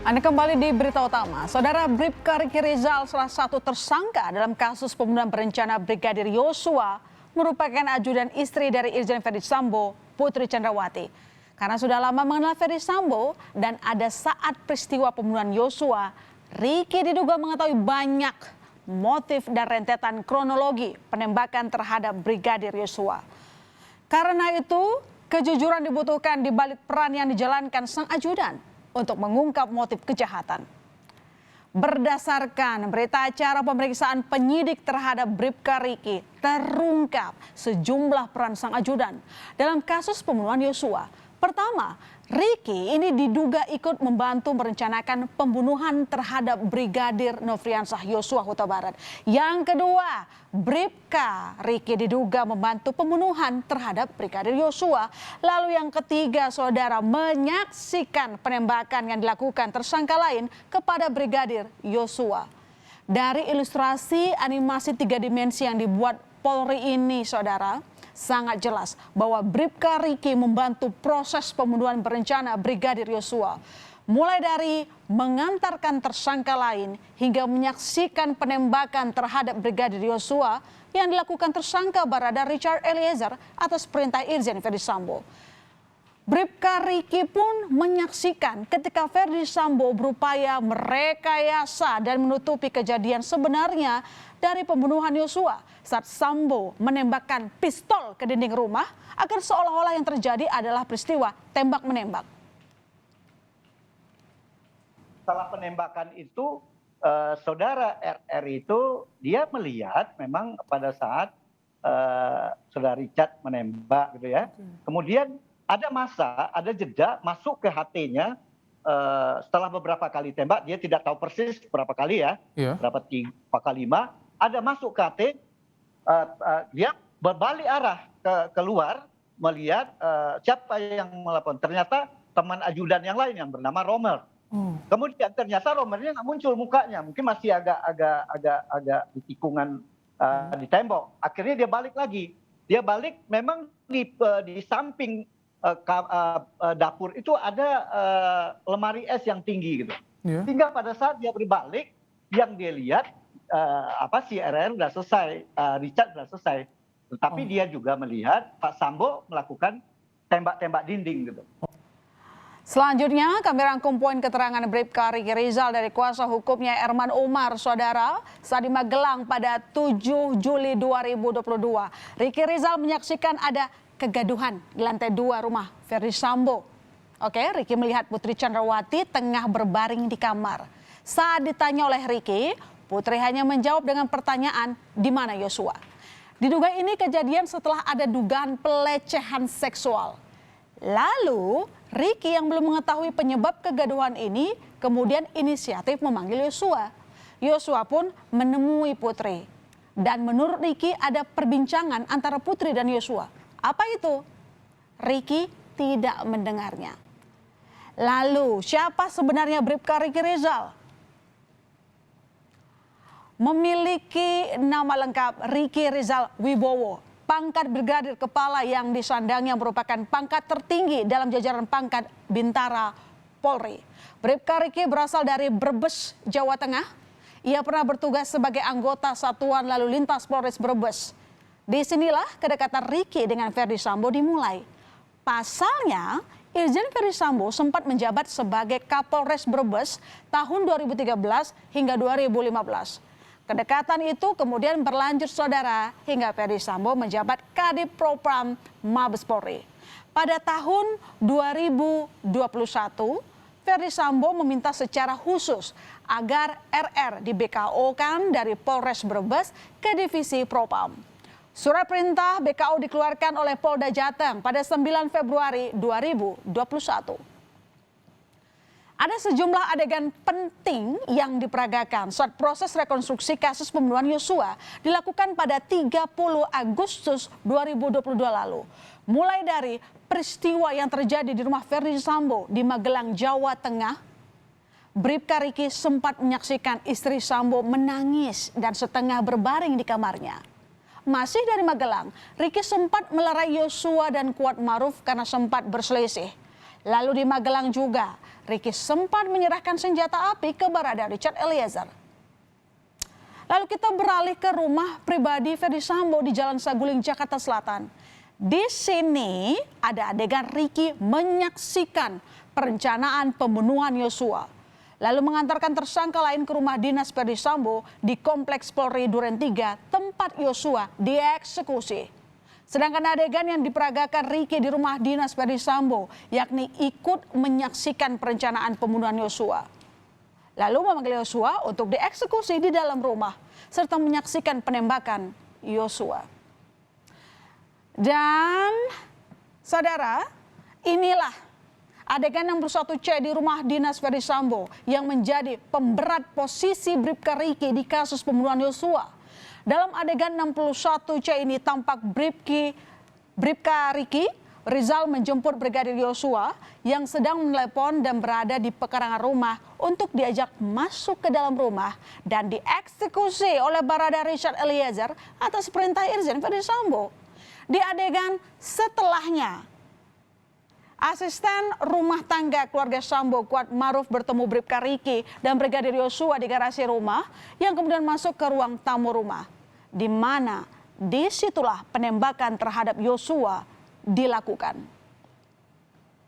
Anda kembali di berita utama. Saudara, Bribka Riki Rizal, salah satu tersangka dalam kasus pembunuhan berencana Brigadir Yosua, merupakan ajudan istri dari Irjen Ferdy Sambo, Putri Chandrawati. Karena sudah lama mengenal Ferdy Sambo dan ada saat peristiwa pembunuhan Yosua, Riki diduga mengetahui banyak motif dan rentetan kronologi penembakan terhadap Brigadir Yosua. Karena itu, kejujuran dibutuhkan di balik peran yang dijalankan sang ajudan untuk mengungkap motif kejahatan. Berdasarkan berita acara pemeriksaan penyidik terhadap Bribka Riki, terungkap sejumlah peran sang ajudan dalam kasus pembunuhan Yosua. Pertama, Riki ini diduga ikut membantu merencanakan pembunuhan terhadap Brigadir Nofriansah Yosua Huta Barat. Yang kedua, Bribka Riki diduga membantu pembunuhan terhadap Brigadir Yosua. Lalu yang ketiga, saudara, menyaksikan penembakan yang dilakukan tersangka lain kepada Brigadir Yosua. Dari ilustrasi animasi 3 dimensi yang dibuat Polri ini, saudara, sangat jelas bahwa Bribka Riki membantu proses pembunuhan berencana Brigadir Yosua. Mulai dari mengantarkan tersangka lain hingga menyaksikan penembakan terhadap Brigadir Yosua yang dilakukan tersangka Barada Richard Eliezer atas perintah Irjen Ferdy Sambo. Bribka Riki pun menyaksikan ketika Ferdy Sambo berupaya merekayasa dan menutupi kejadian sebenarnya dari pembunuhan Yosua saat Sambo menembakkan pistol ke dinding rumah agar seolah-olah yang terjadi adalah peristiwa tembak-menembak. Setelah penembakan itu, saudara RR itu dia melihat memang pada saat saudara Richard menembak gitu ya. Kemudian ada jeda masuk ke HT-nya setelah beberapa kali tembak, dia tidak tahu persis berapa kali ya, berapa 4 kali 5, ada masuk ke HT, dia berbalik arah keluar melihat siapa yang melaporkan. Ternyata teman ajudan yang lain yang bernama Romer. Kemudian ternyata Romernya nggak muncul mukanya, mungkin masih agak di tikungan di tembok. Akhirnya dia balik lagi. Dia balik memang di samping dapur itu ada lemari es yang tinggi gitu. Sehingga pada saat dia berbalik, yang dia lihat si RR sudah selesai, Richard sudah selesai. Tetapi dia juga melihat Pak Sambo melakukan tembak-tembak dinding gitu. Selanjutnya, kami rangkum poin keterangan Bribka Riki Rizal dari kuasa hukumnya Erman Umar, saudara, saat di Magelang pada 7 Juli 2022. Riki Rizal menyaksikan ada kegaduhan di lantai 2 rumah Ferdy Sambo. Riki melihat Putri Chandrawati tengah berbaring di kamar. Saat ditanya oleh Riki, Putri hanya menjawab dengan pertanyaan, di mana Yosua? Diduga ini kejadian setelah ada dugaan pelecehan seksual. Lalu, Riki yang belum mengetahui penyebab kegaduhan ini kemudian inisiatif memanggil Yosua. Yosua pun menemui Putri. Dan menurut Riki ada perbincangan antara Putri dan Yosua. Apa itu? Riki tidak mendengarnya. Lalu, siapa sebenarnya Bribka Riki Rizal? Memiliki nama lengkap Riki Rizal Wibowo. Pangkat brigadir kepala yang disandangnya merupakan pangkat tertinggi dalam jajaran pangkat Bintara Polri. Bribka Riki berasal dari Brebes, Jawa Tengah. Ia pernah bertugas sebagai anggota Satuan Lalu Lintas Polres Brebes. Disinilah kedekatan Riki dengan Ferdy Sambo dimulai. Pasalnya, Irjen Ferdy Sambo sempat menjabat sebagai Kapolres Brebes tahun 2013 hingga 2015. Kedekatan itu kemudian berlanjut, saudara, hingga Ferdy Sambo menjabat Kadif Propam Mabes Polri. Pada tahun 2021, Ferdy Sambo meminta secara khusus agar RR di BKO-kan dari Polres Brebes ke Divisi Propam. Surat perintah BKO dikeluarkan oleh Polda Jateng pada 9 Februari 2021. Ada sejumlah adegan penting yang diperagakan saat proses rekonstruksi kasus pembunuhan Yosua dilakukan pada 30 Agustus 2022 lalu. Mulai dari peristiwa yang terjadi di rumah Ferdy Sambo di Magelang, Jawa Tengah, Bribka Riki sempat menyaksikan istri Sambo menangis dan setengah berbaring di kamarnya. Masih dari Magelang, Riki sempat melerai Yosua dan Kuat Maruf karena sempat berselisih. Lalu di Magelang juga, Ricky sempat menyerahkan senjata api ke barada Richard Eliezer. Lalu kita beralih ke rumah pribadi Ferdy Sambo di Jalan Saguling, Jakarta Selatan. Di sini ada adegan Ricky menyaksikan perencanaan pembunuhan Yosua, lalu mengantarkan tersangka lain ke rumah dinas Ferdy Sambo di Kompleks Polri Duren 3, tempat Yosua dieksekusi. Sedangkan adegan yang diperagakan Ricky di rumah dinas Ferdy Sambo, yakni ikut menyaksikan perencanaan pembunuhan Yosua. Lalu memanggil Yosua untuk dieksekusi di dalam rumah, serta menyaksikan penembakan Yosua. Dan saudara, inilah adegan yang bersatu C di rumah dinas Ferdy Sambo yang menjadi pemberat posisi Bribka Ricky di kasus pembunuhan Yosua. Dalam adegan 61 C ini tampak Bribka Ricky Rizal menjemput Brigadir Yosua yang sedang menelepon dan berada di pekarangan rumah untuk diajak masuk ke dalam rumah dan dieksekusi oleh barada Richard Eliezer atas perintah Irjen Ferdy Sambo. Di adegan setelahnya, asisten rumah tangga keluarga Sambo Kuat Maruf bertemu Bribka Ricky dan Brigadir Yosua di garasi rumah yang kemudian masuk ke ruang tamu rumah, di mana disitulah penembakan terhadap Yosua dilakukan.